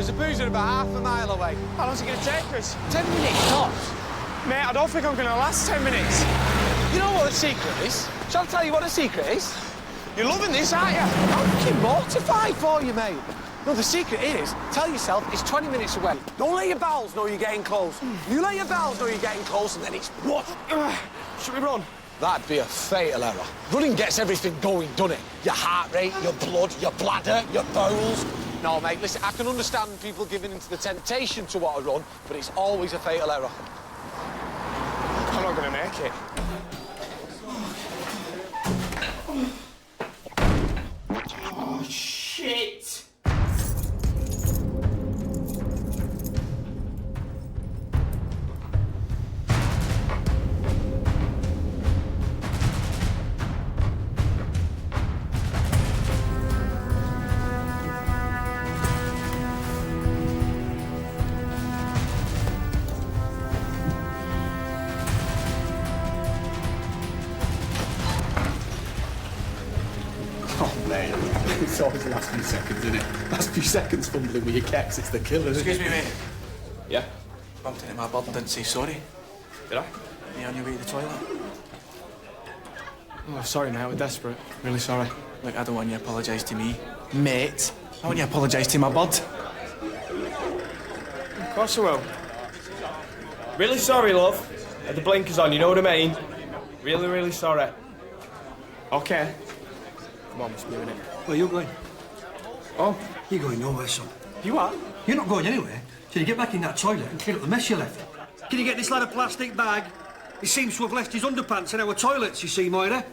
There's a boozer about half a mile away. How long's it going to take us? 10 minutes, tops. Mate, I don't think I'm going to last 10 minutes. You know what the secret is? Shall I tell you what the secret is? You're loving this, aren't you? I'm fucking mortified for you, mate. No, the secret is, tell yourself it's 20 minutes away. Don't let your bowels know you're getting close. You let your bowels know you're getting close, and then it's what? Should we run? That'd be a fatal error. Running gets everything going, doesn't it? Your heart rate, your blood, your bladder, your bowels. No, mate, listen, I can understand people giving into the temptation to want to run, but it's always a fatal error. I'm not going to make it. Oh, shit! It's always the last few seconds, isn't it? Last few seconds fumbling with your kecks, it's the killer, isn't Excuse me, mate. Yeah? Bumped into my bud and didn't say sorry. Did I? Are you on your way to the toilet? Oh, sorry, mate. We're desperate. Really sorry. Look, I don't want you to apologise to me, mate. I want you to apologise to my bud. Of course I will. Really sorry, love. Had the blinkers on, you know what I mean? Really, really sorry. OK. Come on, we're spewing it. Where are you going? Oh, You're going nowhere, son. you are? You're not going anywhere till you get back in that toilet and clean up the mess you left. Can you get this lad a plastic bag? He seems to have left his underpants in our toilets, you see, Moira.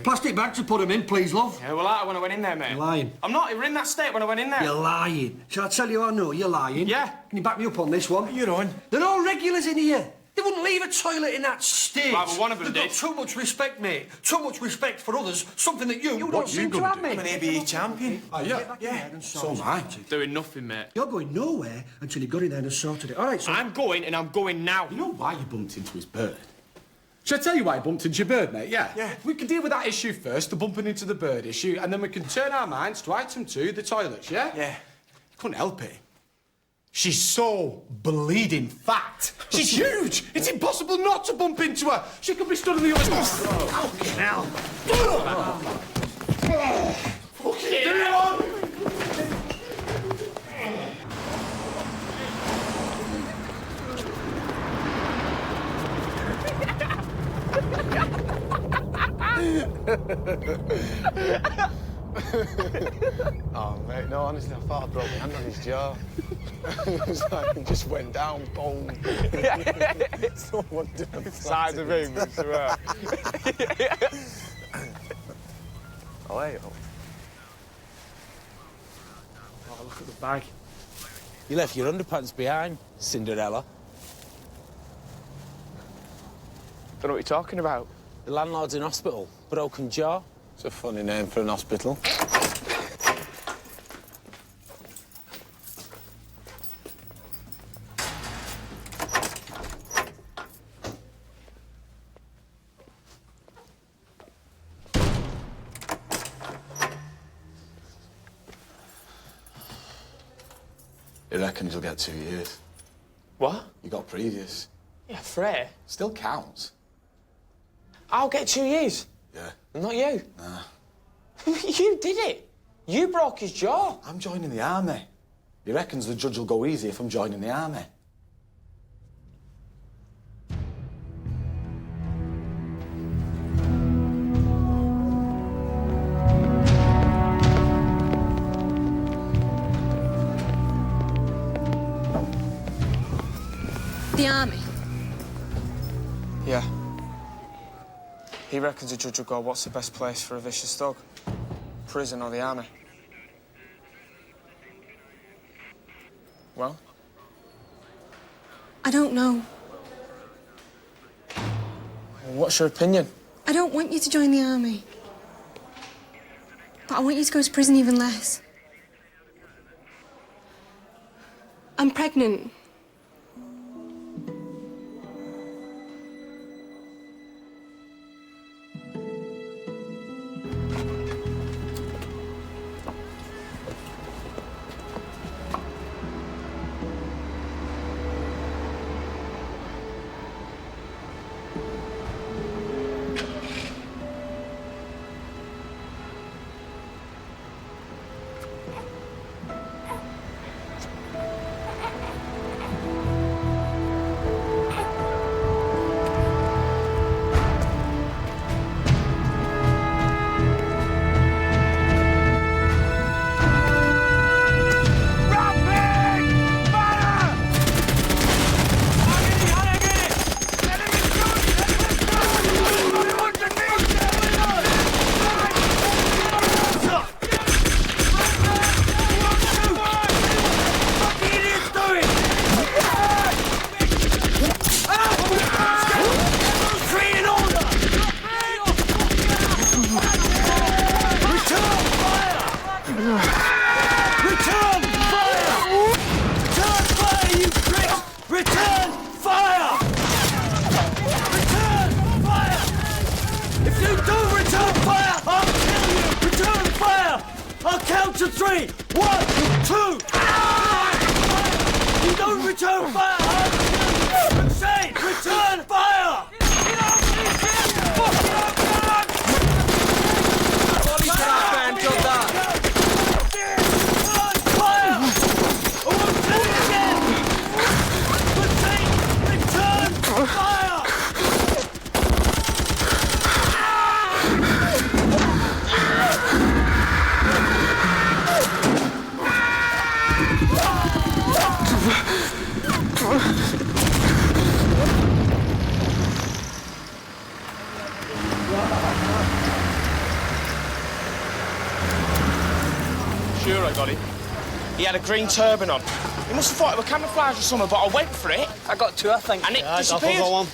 Plastic bag to put him in, please, love. Yeah, well, I when I went in there, mate. You're lying. I'm not. You were in that state when I went in there. You're lying. Shall I tell you I know you're lying? Yeah. Can you back me up on this one? You're on. There are no regulars in here. They wouldn't leave a toilet in that state. Right, well, one of them They've did. got too much respect, mate. Too much respect for others. Something that you don't seem to have, mate. I'm an ABA champion. Oh, yeah. Yeah. So am I. Doing nothing, mate. You're going nowhere until you got in there and sorted it. All right, son. I'm going, and I'm going now. You know why you bumped into his bird? Shall I tell you why you bumped into your bird, mate? Yeah? Yeah. We can deal with that issue first, the bumping into the bird issue, and then we can turn our minds to item 2, the toilets, yeah? Yeah. You couldn't help it. She's so bleeding fat. She's huge. It's impossible not to bump into her. She could be stood on the other side. Fucking hell. Fucking hell. Oh, mate, no, honestly, I thought I broke my hand on his jaw. It was like, it just went down, boom. Someone did the size of him, I swear. Oh, hey, oh. Oh, look at the bag. You left your underpants behind, Cinderella. Don't know what you're talking about. The landlord's in hospital, broken jaw. It's a funny name for an hospital. He reckons you'll get 2 years. What? You got previous. Yeah, Frey. Still counts. I'll get 2 years. Yeah. Not you. Nah. You did it. You broke his jaw. I'm joining the army. He reckons the judge will go easy if I'm joining the army. The army. Yeah. He reckons the judge will go, what's the best place for a vicious dog? Prison or the army? Well? I don't know. What's your opinion? I don't want you to join the army. But I want you to go to prison even less. I'm pregnant. He had a green turban on. He must have thought it was camouflage or something, but I went for it. I got two, I think. And it disappeared.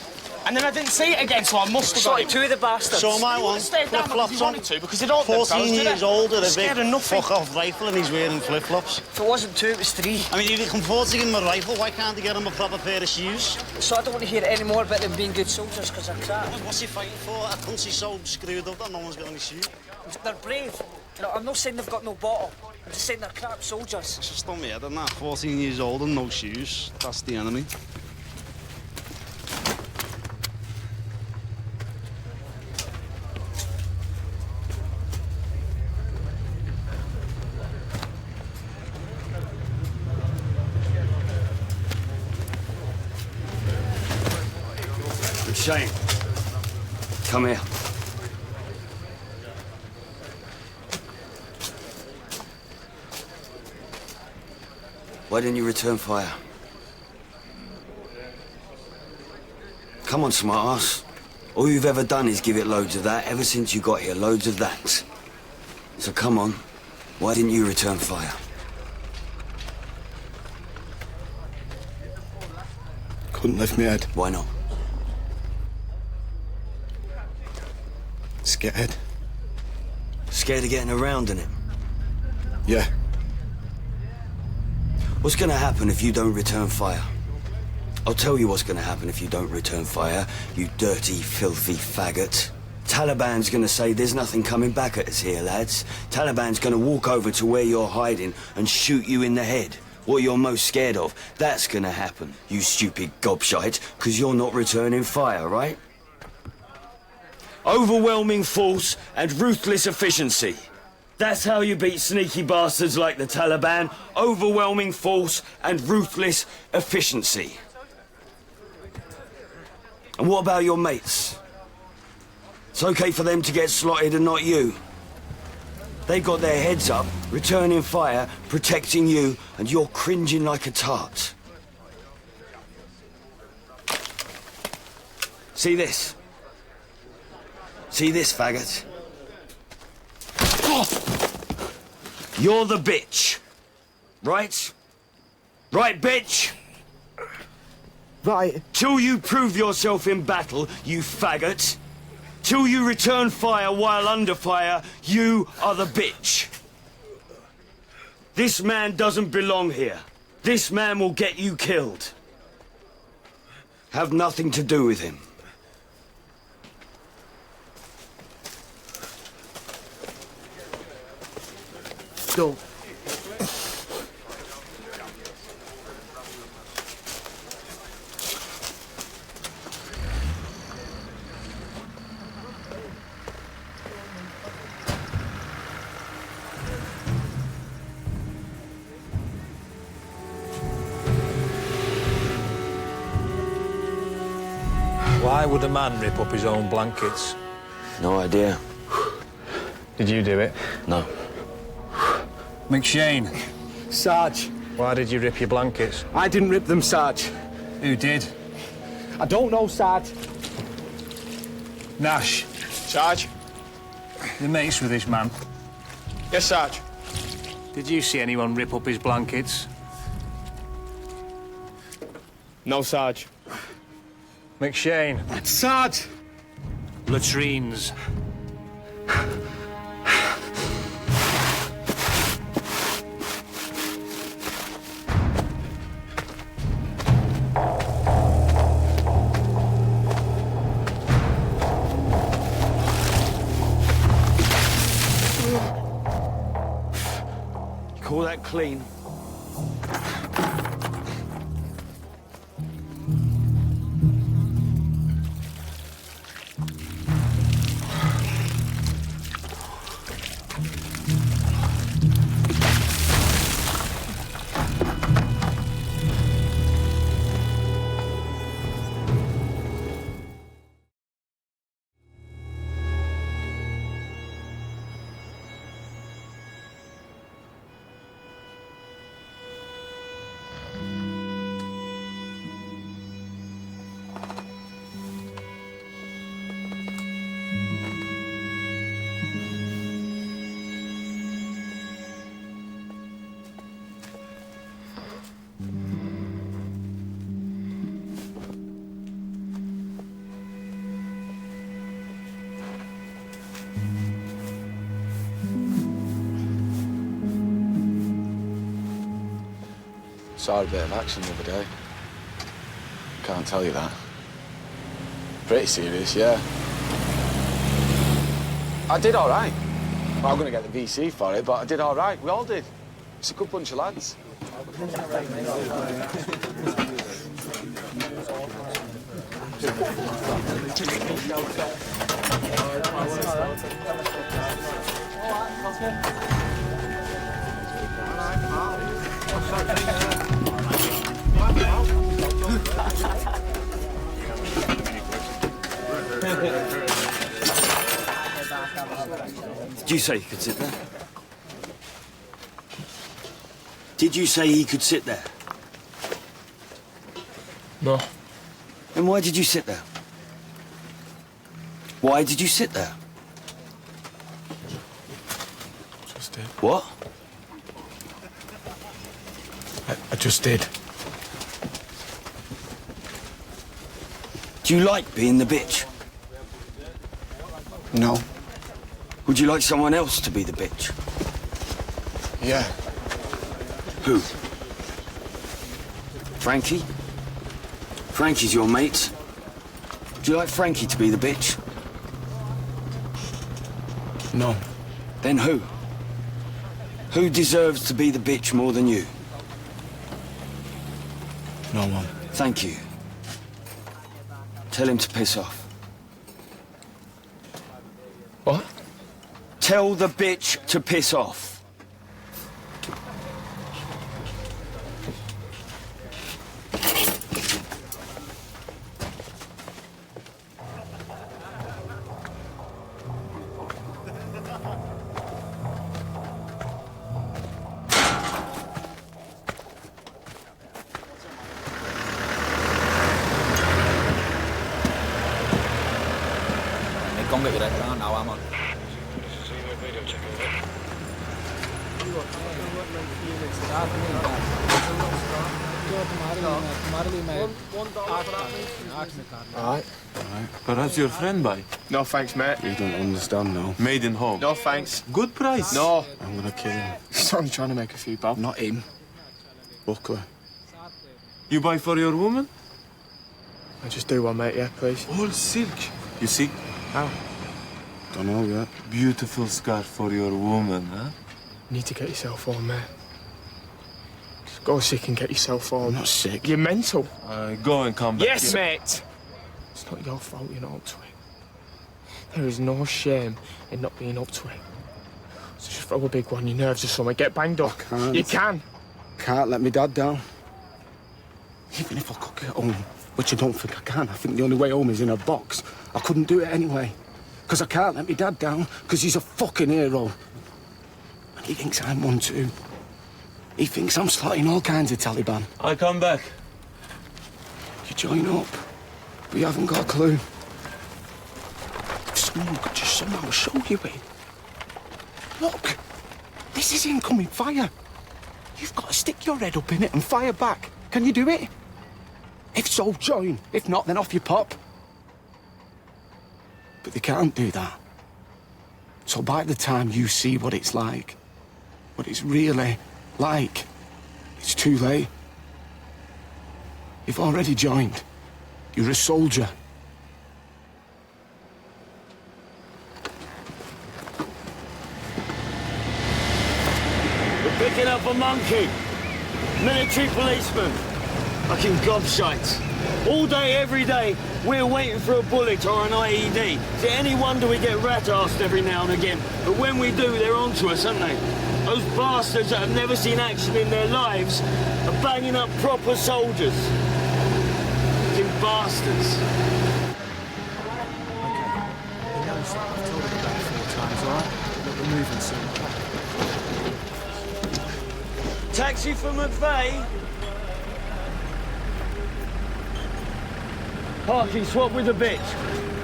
And then I didn't see it again, so I must have got it. Two of the bastards. So my one, flip-flops on. Because they don't 14 years old with a big nothing. fuck-off rifle and he's wearing flip-flops. If it wasn't two, it was three. I mean, if you can afford to give him a rifle, why can't they get him a proper pair of shoes? So I don't want to hear any more about them being good soldiers, because they're crap. What's he fighting for? A country so screwed up that no one's got any shoes. They're brave. You know, I'm not saying they've got no bottle. I'm just saying they're crap soldiers. It's just on me head, isn't that? 14 years old and no shoes. That's the enemy. McShane, come here. Why didn't you return fire? Come on, smartass. All you've ever done is give it loads of that, ever since you got here, loads of that. So come on, why didn't you return fire? Couldn't lift my head. Why not? Scared. Scared of getting around in it? Yeah. What's gonna happen if you don't return fire? I'll tell you what's gonna happen if you don't return fire, you dirty, filthy faggot. Taliban's gonna say there's nothing coming back at us here, lads. Taliban's gonna walk over to where you're hiding and shoot you in the head. What you're most scared of, that's gonna happen, you stupid gobshite, because you're not returning fire, right? Overwhelming force and ruthless efficiency. That's how you beat sneaky bastards like the Taliban. Overwhelming force and ruthless efficiency. And what about your mates? It's okay for them to get slotted and not you. They got their heads up, returning fire, protecting you, and you're cringing like a tart. See this? See this, faggot? You're the bitch. Right? Right, bitch? Right. Till you prove yourself in battle, you faggot. Till you return fire while under fire, you are the bitch. This man doesn't belong here. This man will get you killed. Have nothing to do with him. Don't. Why would a man rip up his own blankets? No idea. Did you do it? No. McShane, Sarge. why did you rip your blankets? I didn't rip them, Sarge. Who did? I don't know, Sarge. Nash, Sarge? you're mates with this man. Yes, Sarge. Did you see anyone rip up his blankets? No, Sarge. McShane, Sarge! latrines. Call that clean? Saw a bit of action the other day. Can't tell you that. Pretty serious, yeah. I did all right. Well, I'm going to get the VC for it, but I did all right. We all did. It's a good bunch of lads. Did you say he could sit there? Did you say he could sit there? No. Then why did you sit there? Why did you sit there? Just did. What? I just did. Do you like being the bitch? No. Would you like someone else to be the bitch? Yeah. Who? Frankie? Frankie's your mate. Do you like Frankie to be the bitch? No. Then who? Who deserves to be the bitch more than you? No one. Thank you. Tell him to piss off. What? Tell the bitch to piss off. Con bị đấy, nào am on. All right. Perhaps your friend buy? No thanks, mate. You don't understand, no. Made in home. No thanks. Good price. No. I'm gonna kill him. He's only trying to make a few bob. Not him. Buckley. You buy for your woman? I just do one, mate, yeah, please. All silk. You see? How? Don't know yet. Beautiful scarf for your woman, huh? You need to get yourself on, mate. Just go sick and get yourself on. I'm not sick. You're mental. Go and come back. Yes, mate. It's not your fault you're not up to it. There is no shame in not being up to it. So just throw a big one, your nerves or something, get banged up. I can't. You can. Can't let me dad down. Even if I could get home, which I don't think I can. I think the only way home is in a box. I couldn't do it anyway. Because I can't let me dad down, because he's a fucking hero. And he thinks I'm one too. He thinks I'm slotting all kinds of Taliban. I come back. You join up, but you haven't got a clue. If someone could just somehow show you it. Look, this is incoming fire. You've got to stick your head up in it and fire back. Can you do it? If so, join. If not, then off you pop. But they can't do that. So by the time you see what it's like, what it's really like, it's too late. You've already joined. You're a soldier. We're picking up a monkey. Military policeman. Fucking gobshites. All day, every day, we're waiting for a bullet or an IED. Is it any wonder we get rat-arsed every now and again? But when we do, they're onto us, aren't they? Those bastards that have never seen action in their lives are banging up proper soldiers. Fucking bastards. He knows that. I've told him about it 4 times, all right? But we're moving soon. Taxi for McVeigh. Parking swap with a bitch.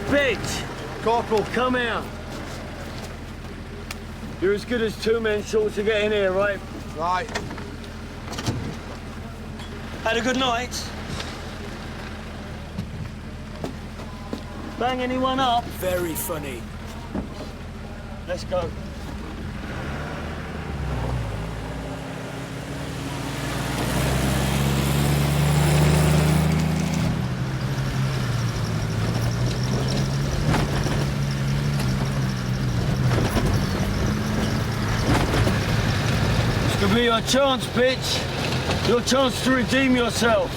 Bitch! Corporal, come out. You're as good as 2 men short to get in here, right? Right. Had a good night? Bang anyone up? Very funny. Let's go. be your chance, bitch. Your chance to redeem yourself.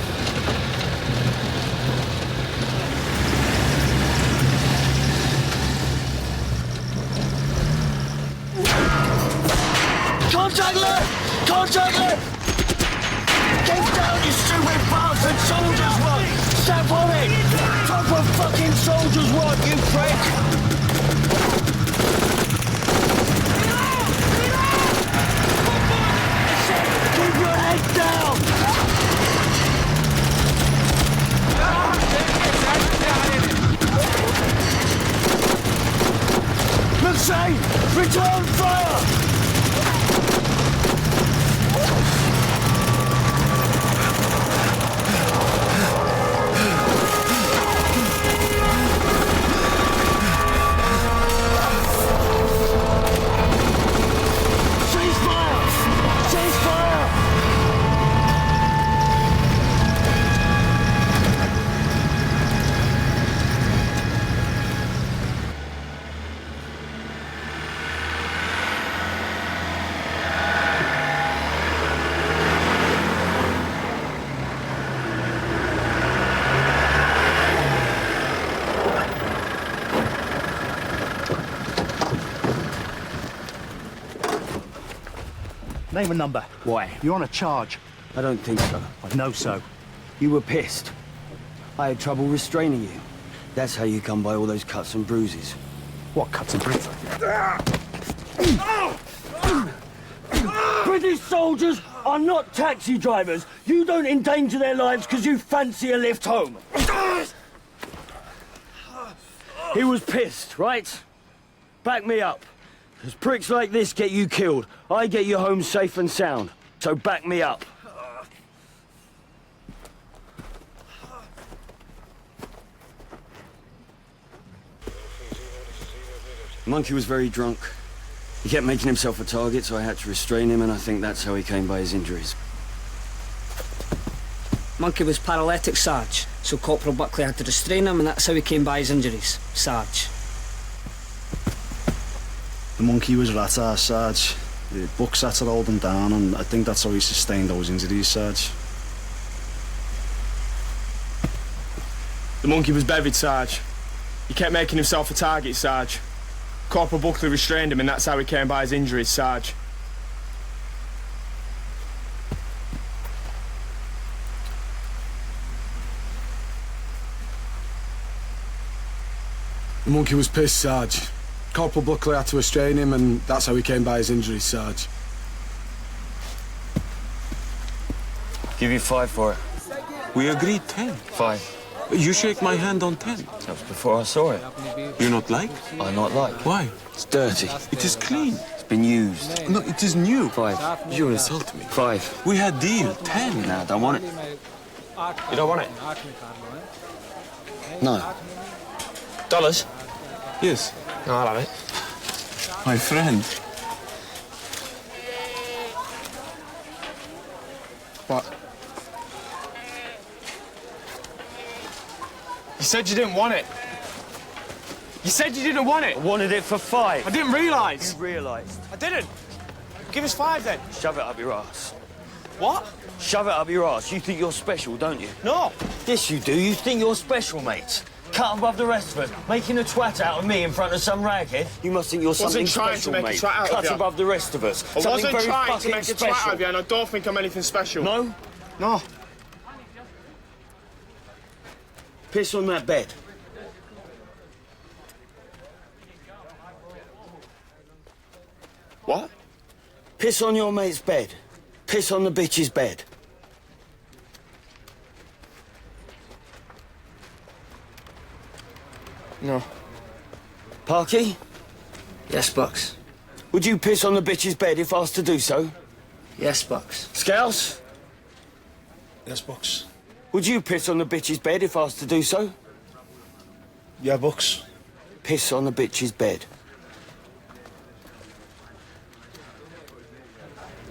Contact left! Contact left! Get down, you stupid bastard! Soldiers work! Step on it! Proper fucking soldiers work, you prick! Keep your head down! McShane! Return fire! Name and number. Why? You're on a charge. I don't think so. I know so. You were pissed. I had trouble restraining you. That's how you come by all those cuts and bruises. What cuts and bruises? British soldiers are not taxi drivers. You don't endanger their lives because you fancy a lift home. He was pissed, right? Back me up. Because pricks like this get you killed. I get you home safe and sound. So back me up. Monkey was very drunk. He kept making himself a target, so I had to restrain him, and I think that's how he came by his injuries. Monkey was paralytic, Sarge, so Corporal Buckley had to restrain him, and that's how he came by his injuries, Sarge. The monkey was rat-ass, Sarge. The bucks had to hold him down, and I think that's how he sustained those injuries, Sarge. The monkey was bevied, Sarge. He kept making himself a target, Sarge. Corporal Buckley restrained him, and that's how he came by his injuries, Sarge. The monkey was pissed, Sarge. Corporal Buckley had to restrain him, and that's how he came by his injuries, Sarge. Give you 5 for it. We agreed 10. 5. You shake my hand on 10. That was before I saw it. You not like? I not like. Why? It's dirty. It is clean. It's been used. No, it is new. 5. You insult me. 5. We had deal. 10. No, I don't want it. You don't want it? No. Dollars? Yes. No, I'll have it. My friend. What? You said you didn't want it. You said you didn't want it. I wanted it for 5. I didn't realise. You realised. I didn't. Give us 5 then. Shove it up your ass. What? Shove it up your ass. You think you're special, don't you? No. Yes, you do. You think you're special, mate. Cut above the rest of us, making a twat out of me in front of some raghead. You must think you're something special, trying to make mate. a twat out Cut of you. above the rest of us. I Something wasn't very trying to fucking make a special. twat out of you, and I don't think I'm anything special. No? No. Piss on that bed. What? Piss on your mate's bed. Piss on the bitch's bed. No. Parky? Yes, Bucks. Would you piss on the bitch's bed if asked to do so? Yes, Bucks. Scouse? Yes, Bucks. Would you piss on the bitch's bed if asked to do so? Yeah, Bucks. Piss on the bitch's bed.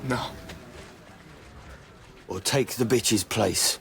No. Or take the bitch's place.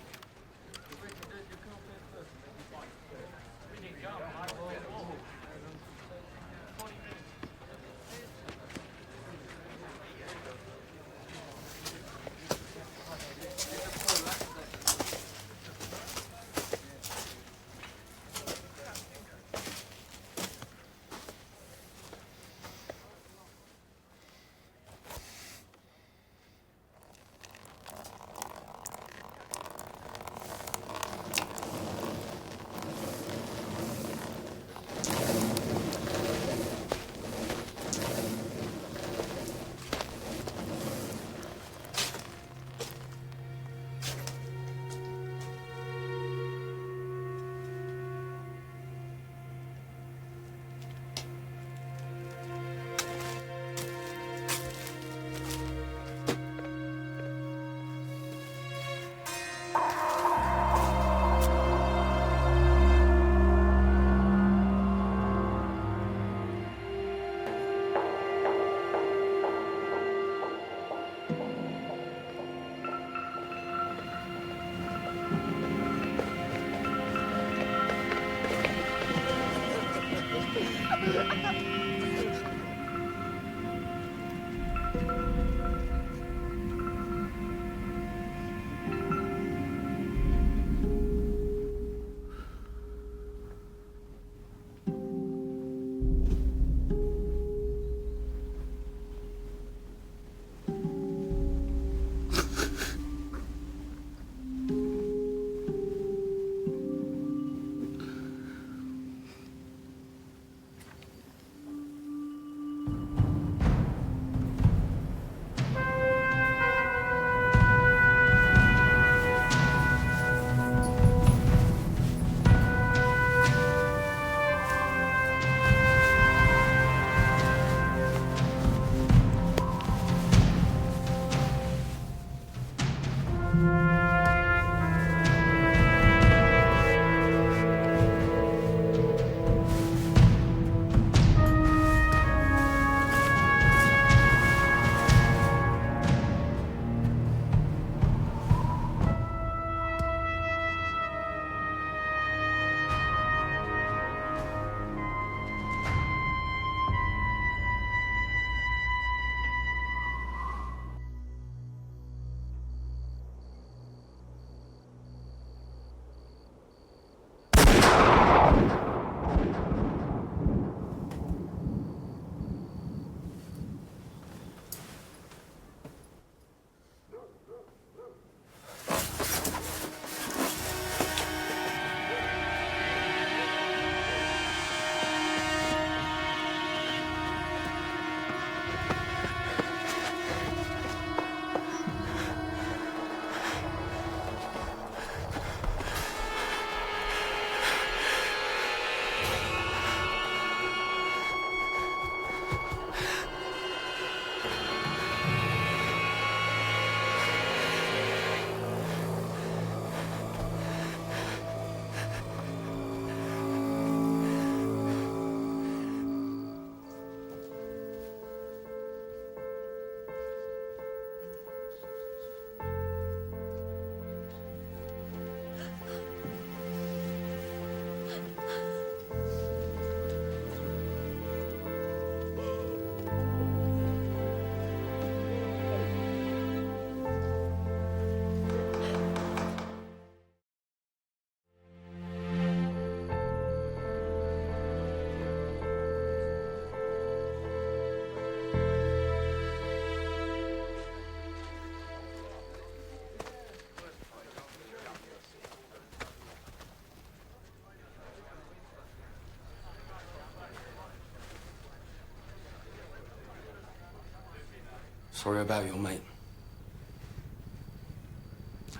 Sorry about your mate.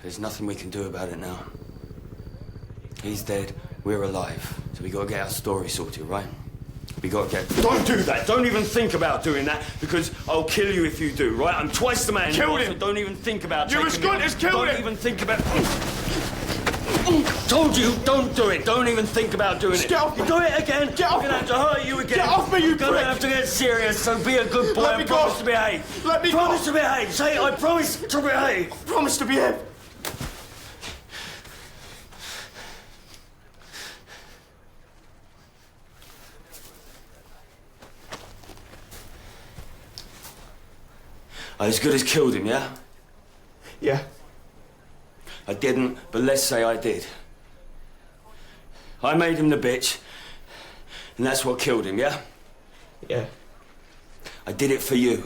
There's nothing we can do about it now. He's dead, we're alive. So we gotta get our story sorted, right? We gotta get... Don't do that! Don't even think about doing that, because I'll kill you if you do, right? I'm twice the man. Kill him! So don't even think about You're as good as killed him! Don't even think about... Told you, don't do it. Don't even think about doing it. Get off me! You do it again, Get off I'm gonna have to hurt you again. Get off me, you You're gonna prick! have to get serious, so be a good boy. Let me and go! Promise to behave. Let me Promise go! to behave. Say, I promise to behave. Promise to behave. I as good as killed him, yeah? Yeah. I didn't, but let's say I did. I made him the bitch, and that's what killed him, yeah? Yeah. I did it for you.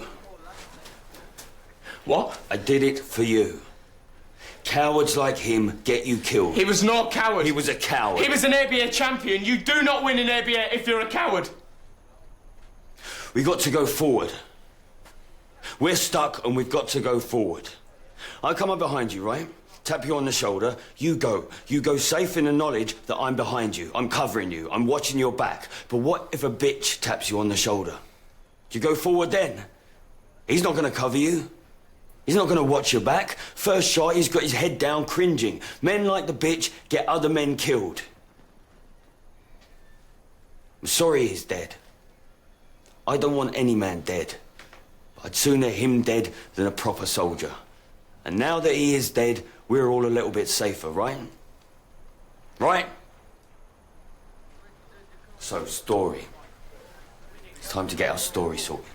What? I did it for you. Cowards like him get you killed. He was not a coward. He was a coward. He was an ABA champion. You do not win an ABA if you're a coward. We got to go forward. We're stuck and we've got to go forward. I come up behind you, right? Tap you on the shoulder. You go. You go safe in the knowledge that I'm behind you. I'm covering you. I'm watching your back. But what if a bitch taps you on the shoulder? Do you go forward then? He's not going to cover you. He's not going to watch your back. First shot, he's got his head down, cringing. Men like the bitch get other men killed. I'm sorry he's dead. I don't want any man dead. I'd sooner him dead than a proper soldier. And now that he is dead, we're all a little bit safer, right? Right? So, story. It's time to get our story sorted.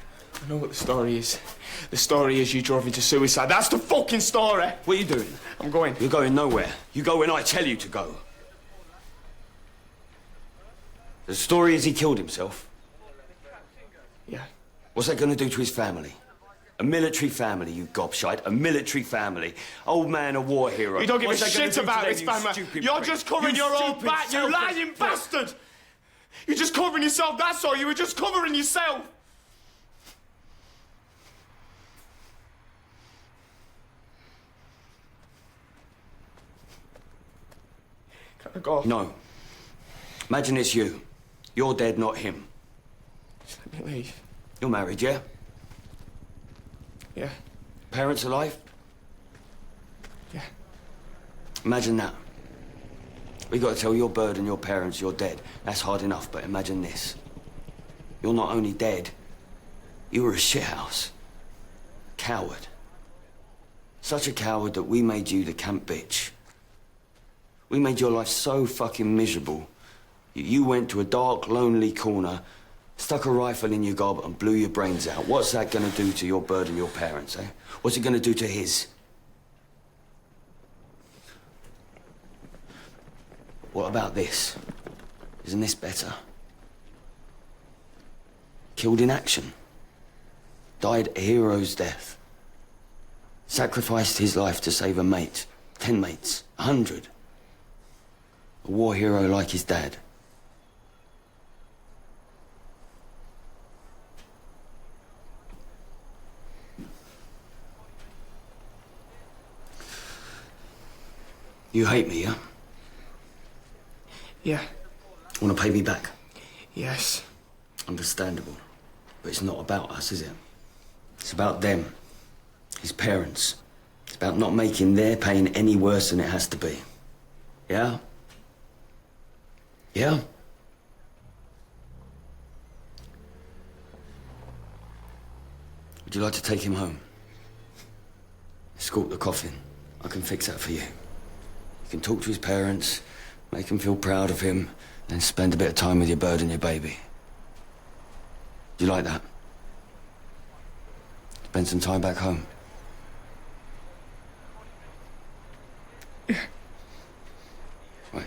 I know what the story is. The story is you drove into suicide. That's the fucking story! What are you doing? I'm going. You're going nowhere. You go when I tell you to go. The story is he killed himself. Yeah. What's that going to do to his family? A military family, you gobshite. A military family. Old man, a war hero. You don't give What's a that gonna shit do to about them, his you family. stupid You're prick? just covering You your own stupid, back, you selfish lying prick. bastard! You're just covering yourself, that's all. You were just covering yourself. Can I go? No. Imagine it's you. You're dead, not him. Just let me leave. You're married, yeah? Yeah. Parents alive? Yeah. Imagine that. We got to tell your bird and your parents you're dead. That's hard enough, but imagine this. You're not only dead, you were a shithouse. Coward. Such a coward that we made you the camp bitch. We made your life so fucking miserable. You went to a dark, lonely corner, stuck a rifle in your gob and blew your brains out. What's that gonna do to your bird and your parents, eh? What's it gonna do to his? What about this? Isn't this better? Killed in action. Died a hero's death. Sacrificed his life to save a mate. 10 mates. 100. A war hero like his dad. You hate me, yeah? Yeah. Want to pay me back? Yes. Understandable. But it's not about us, is it? It's about them. His parents. It's about not making their pain any worse than it has to be. Yeah? Yeah? Would you like to take him home? Escort the coffin. I can fix that for you. You can talk to his parents, make him feel proud of him, then spend a bit of time with your bird and your baby. Do you like that? Spend some time back home. Right.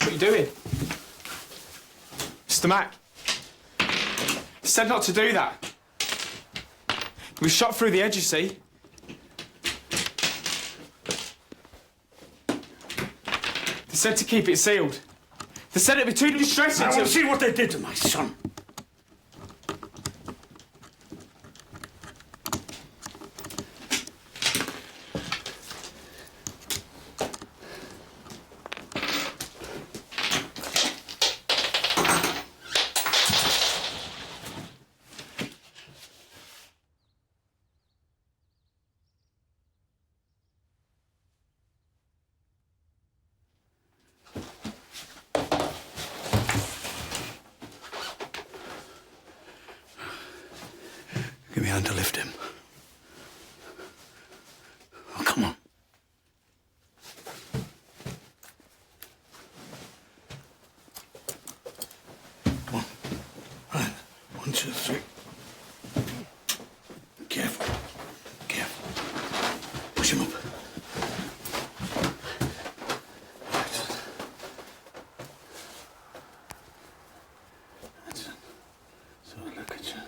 What are you doing? Mr. Mac. Said not to do that. He was shot through the edge, you see. They said to keep it sealed. They said it'd be too distressing I to... want to see what they did to my son. Give me a hand to lift him. Oh, come on. Come on. Right. 1, 2, 3. Careful. Careful. Push him up. Right. That's it. So look at you.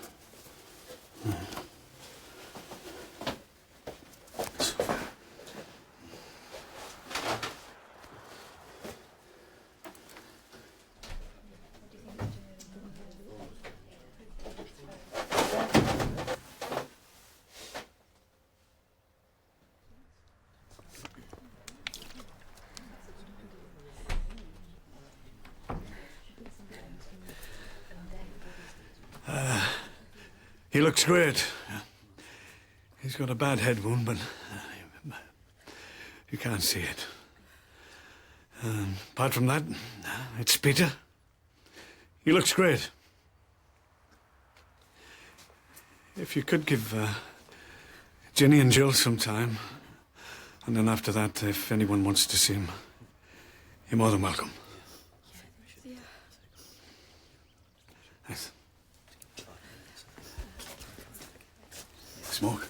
He looks great. He's got a bad head wound, but you can't see it. Apart from that, it's Peter. He looks great. If you could give Jenny and Jill some time, and then after that, if anyone wants to see him, you're more than welcome. Thanks. Smoke.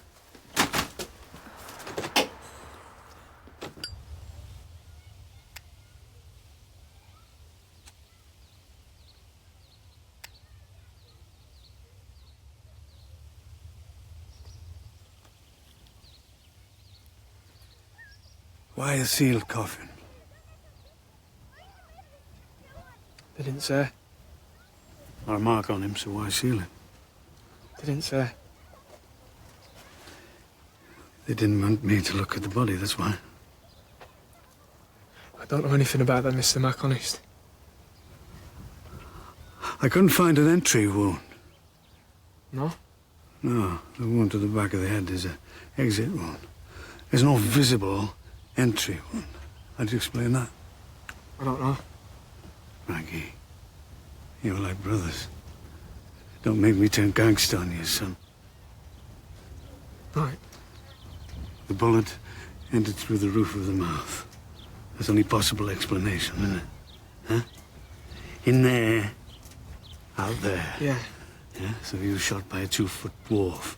Why a sealed coffin? They didn't say. Or a mark on him, so why seal it? They didn't say. They didn't want me to look at the body, that's why. I don't know anything about that, Mr. Mac, honest. I couldn't find an entry wound. No? No, the wound to the back of the head is an exit wound. There's no visible entry wound. How'd you explain that? I don't know. Maggie, you're like brothers. Don't make me turn gangster on you, son. Right. The bullet entered through the roof of the mouth. That's the only possible explanation, isn't it? Huh? In there. Out there. Yeah. Yeah? So he was shot by a 2-foot dwarf.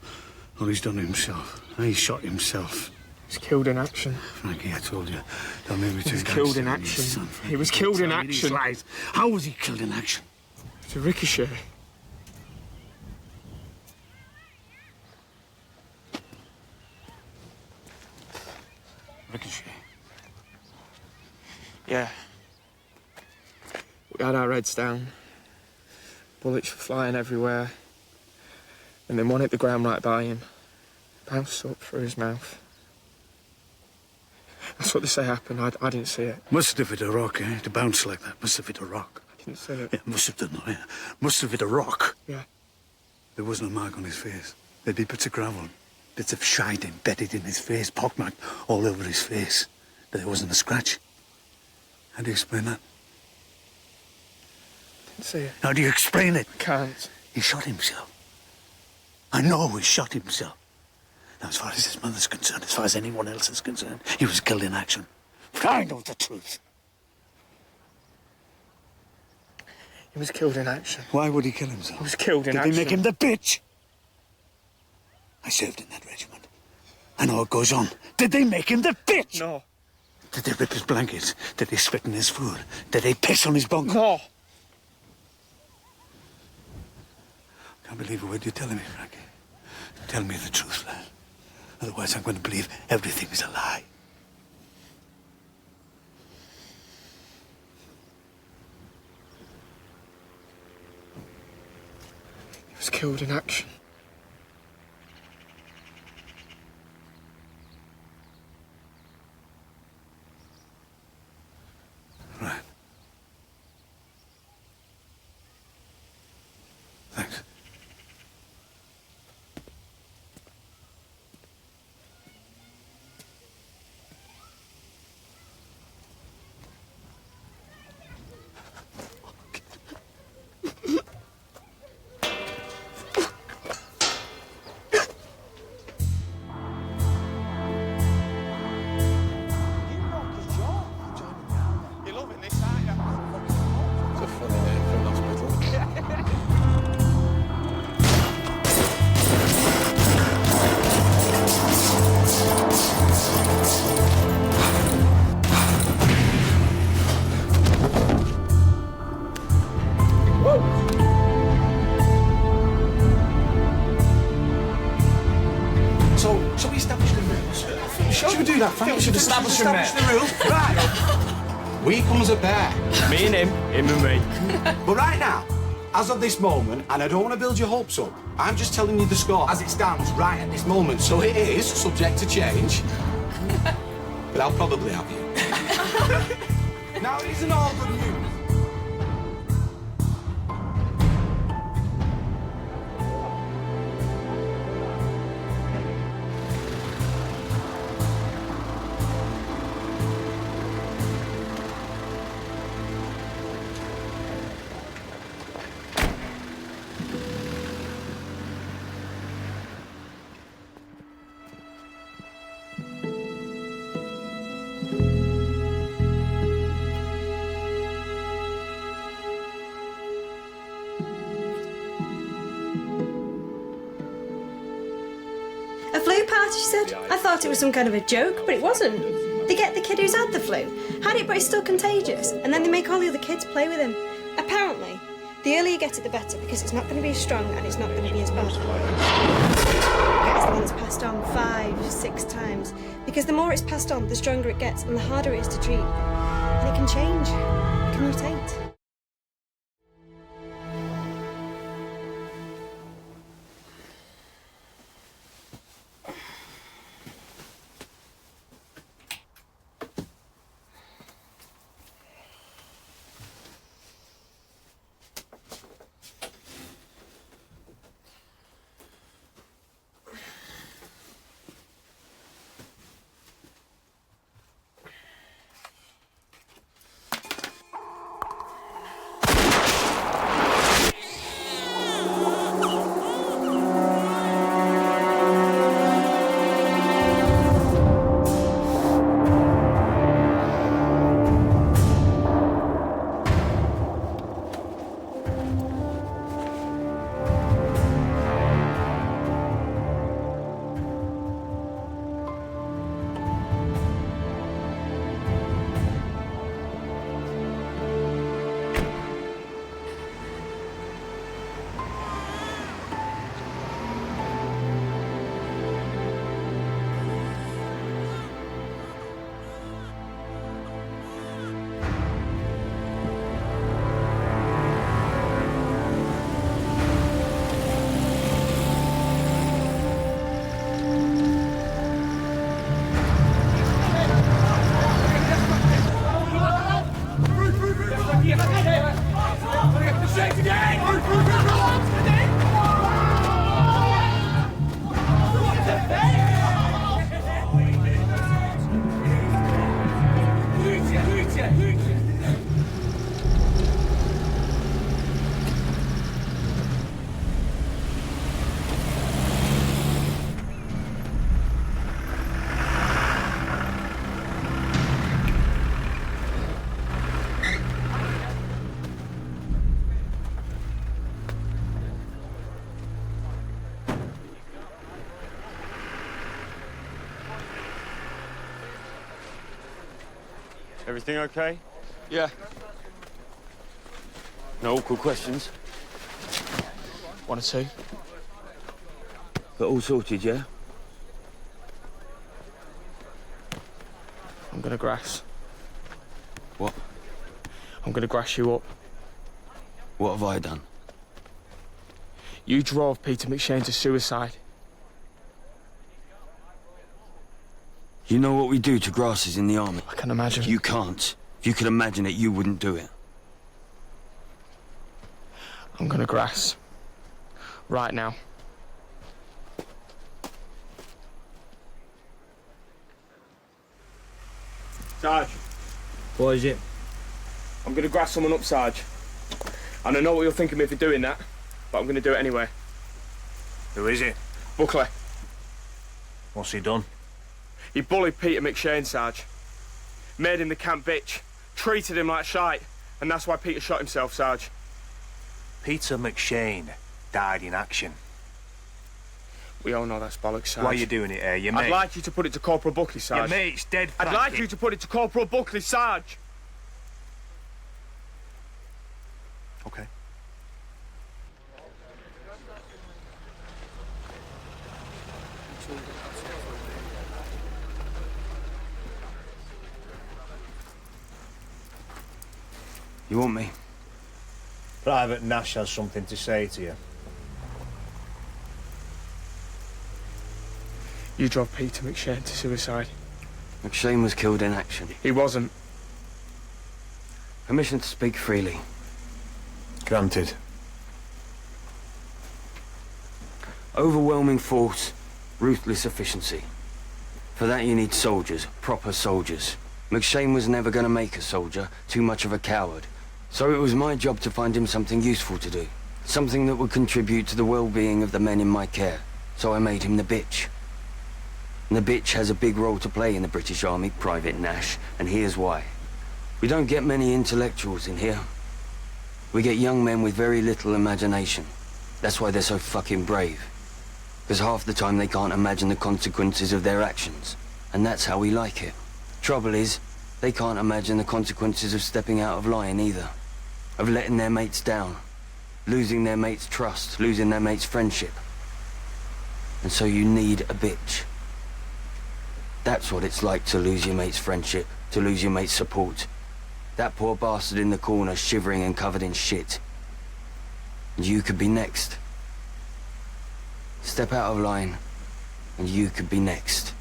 Or he's done it himself. He shot himself. He was killed in action. Frankie, I told you. Don't make me He was turn killed in gangster on you, action. son, Frankie. He was killed in Tell me these action. lies. How was he killed in action? It's a ricochet. Ricochet. Yeah. We had our heads down. Bullets were flying everywhere. And then one hit the ground right by him. Bounced up through his mouth. That's what they say happened. I didn't see it. Must have hit a rock, eh? To bounce like that. Must have hit a rock. I didn't see it. Yeah, must have done, yeah. Must have hit a rock. Yeah. There wasn't a mark on his face. There'd be bits of gravel, bits of shite embedded in his face, pockmarked all over his face. But there wasn't a scratch. How do you explain that? Didn't see it. How do you explain it? I can't. He shot himself. I know he shot himself. Now, as far as his mother's concerned, as far as anyone else is concerned, he was killed in action. Find out the truth. He was killed in action. Why would he kill himself? He was killed in Did action. they make him the bitch? I served in that regiment. I know it goes on. Did they make him the bitch? No. Did they rip his blankets? Did they spit in his food? Did they piss on his bunk? No. Can't believe a word you're telling me, Frankie. Tell me the truth. Otherwise, I'm going to believe everything is a lie. He was killed in action. Right. Thanks. So we established the rules. Should we do that, Frank? We should establish them, mate. the rules. Right. We come as a pair. Me and him and me. But right now, as of this moment, and I don't want to build your hopes up, I'm just telling you the score as it stands right at this moment. So it is subject to change. But I'll probably have you. Now, it isn't all good news. A flu party, she said. I thought it was some kind of a joke, but it wasn't. They get the kid who's had the flu, had it but it's still contagious, and then they make all the other kids play with him. Apparently, the earlier you get it, the better, because it's not going to be as strong and it's not going to be as bad. It's the one that's passed on 5, 6 times, because the more it's passed on, the stronger it gets and the harder it is to treat. And it can change. It can mutate. Everything okay? Yeah. No awkward questions? 1 or 2. But all sorted, yeah? I'm gonna grass. What? I'm gonna grass you up. What have I done? You drove Peter McShane to suicide. You know what we do to grasses in the army? I can imagine. You can't. If you could imagine it, you wouldn't do it. I'm gonna grass. Right now. Sarge. What is it? I'm gonna grass someone up, Sarge. And I know what you're thinking me for doing that, but I'm gonna do it anyway. Who is it? Buckley. What's he done? He bullied Peter McShane, Sarge. Made him the camp bitch. Treated him like shite. And that's why Peter shot himself, Sarge. Peter McShane died in action. We all know that's bollocks, Sarge. Why are you doing it here, your mate? I'd like you to put it to Corporal Buckley, Sarge. Your mate's dead, I'd like you to put it to Corporal Buckley, Sarge. Okay. You want me? Private Nash has something to say to you. You drove Peter McShane to suicide. McShane was killed in action. He wasn't. Permission to speak freely. Granted. Overwhelming force, ruthless efficiency. For that you need soldiers, proper soldiers. McShane was never going to make a soldier, too much of a coward. So it was my job to find him something useful to do. Something that would contribute to the well-being of the men in my care. So I made him the bitch. And the bitch has a big role to play in the British Army, Private Nash, and here's why. We don't get many intellectuals in here. We get young men with very little imagination. That's why they're so fucking brave. Because half the time they can't imagine the consequences of their actions. And that's how we like it. Trouble is, they can't imagine the consequences of stepping out of line either. Of letting their mates down. Losing their mates' trust, losing their mates' friendship. And so you need a bitch. That's what it's like to lose your mate's friendship, to lose your mate's support. That poor bastard in the corner, shivering and covered in shit. And you could be next. Step out of line, and you could be next.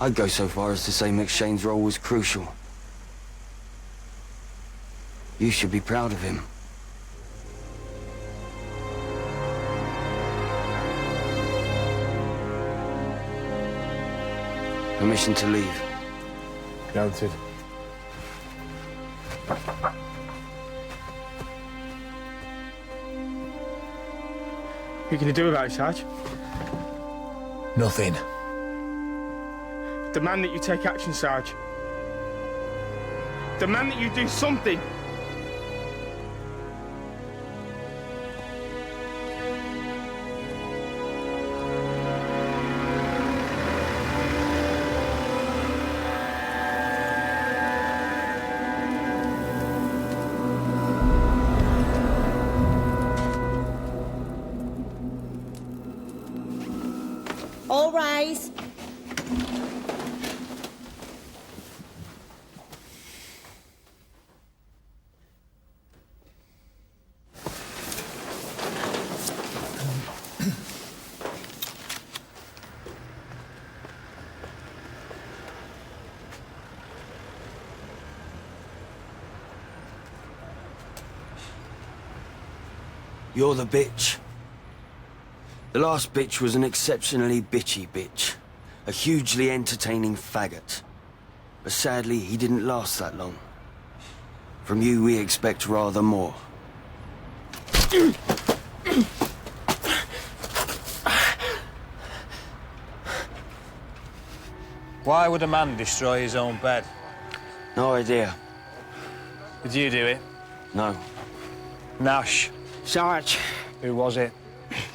I'd go so far as to say McShane's role was crucial. You should be proud of him. Permission to leave. Granted. What are you going to do about it, Sarge? Nothing. Demand that you take action, Sarge. Demand that you do something. All rise. You're the bitch. The last bitch was an exceptionally bitchy bitch. A hugely entertaining faggot. But sadly, he didn't last that long. From you, we expect rather more. Why would a man destroy his own bed? No idea. Did you do it? No. Nash. Sarge. Who was it?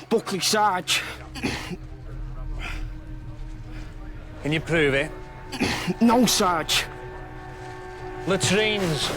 Buckley, Sarge. Can you prove it? No, Sarge. Latrines.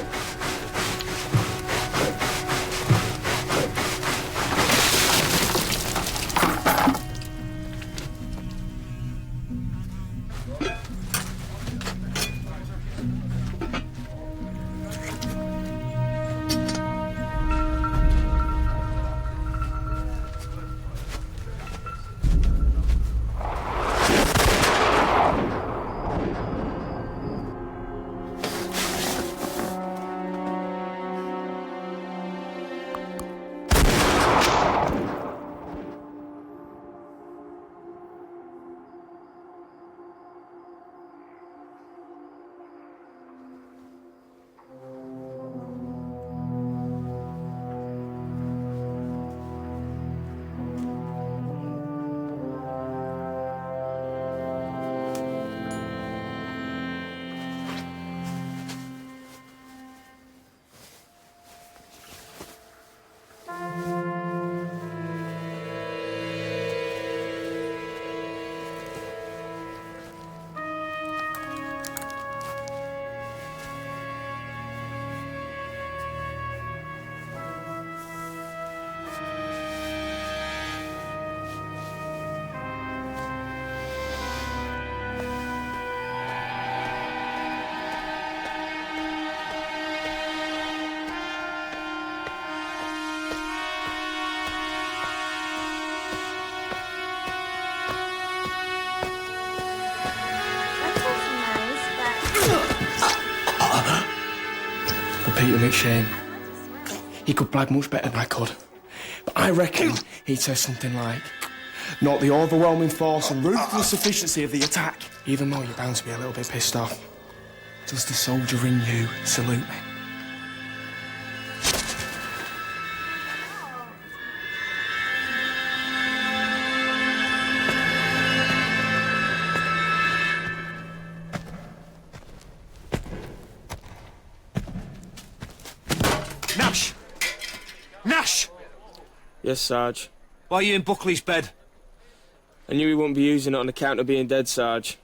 Peter McShane. He could brag much better than I could. But I reckon he'd say something like, not the overwhelming force and ruthless efficiency of the attack, even though you're bound to be a little bit pissed off. Does the soldier in you salute me? Nash! Nash! Yes, Sarge. Why are you in Buckley's bed? I knew he wouldn't be using it on account of being dead, Sarge.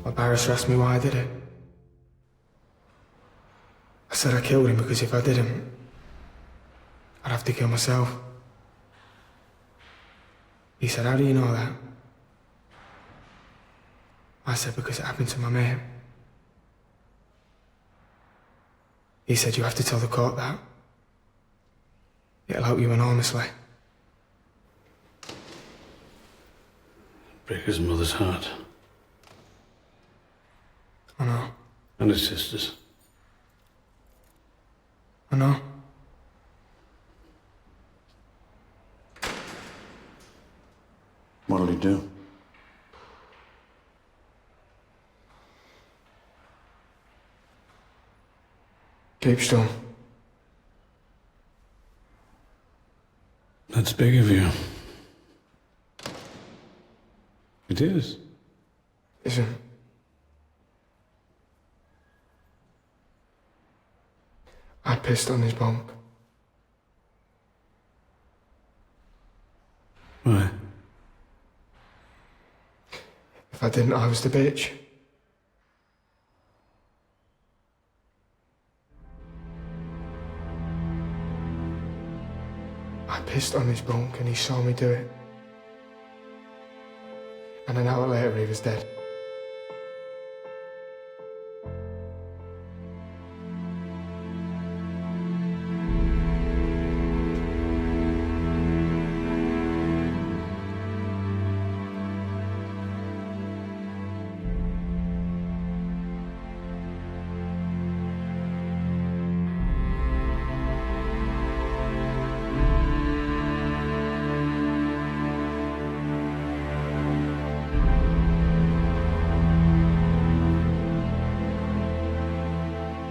My barrister asked me why I did it. I said I killed him because if I didn't, I'd have to kill myself. He said, how do you know that? I said, because it happened to my mate. He said, you have to tell the court that. It'll help you enormously. Break his mother's heart. I know. And his sister's. I know. What'll he do? Keep still. That's big of you. It is. Isn't. I pissed on his bunk. Why? If I didn't, I was the bitch. I pissed on his bunk and he saw me do it. And an hour later he was dead.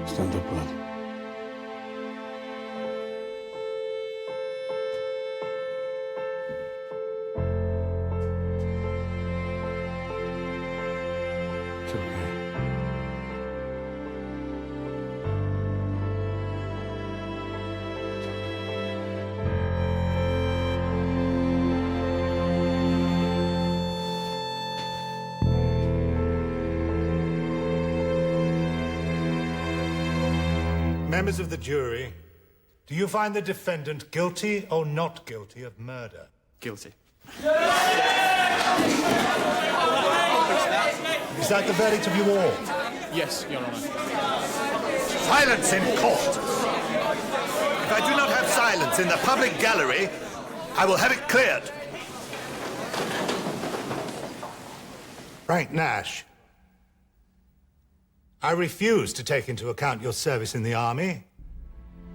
Stand up, lad. It's okay. Members of the jury, do you find the defendant guilty or not guilty of murder? Guilty. Is that the verdict of you all? Yes, Your Honour. Silence in court! If I do not have silence in the public gallery, I will have it cleared. Frank Nash, I refuse to take into account your service in the army.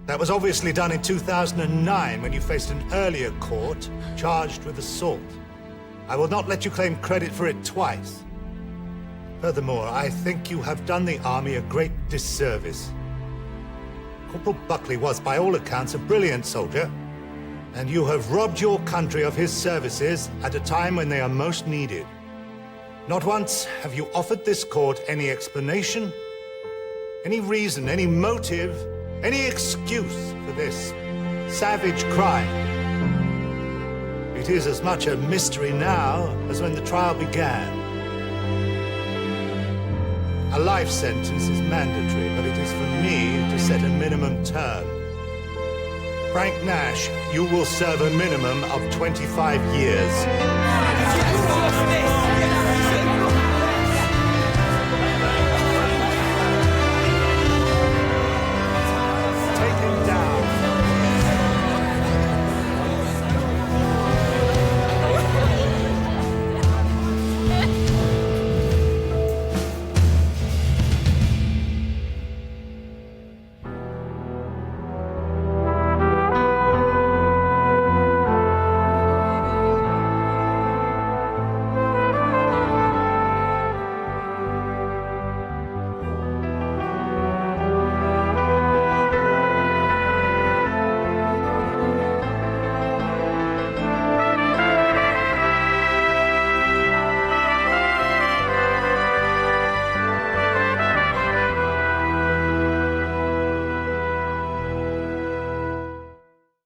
That was obviously done in 2009 when you faced an earlier court charged with assault. I will not let you claim credit for it twice. Furthermore, I think you have done the army a great disservice. Corporal Buckley was, by all accounts, a brilliant soldier, and you have robbed your country of his services at a time when they are most needed. Not once have you offered this court any explanation, any reason, any motive, any excuse for this savage crime. It is as much a mystery now as when the trial began. A life sentence is mandatory, but it is for me to set a minimum term. Frank Nash, you will serve a minimum of 25 years.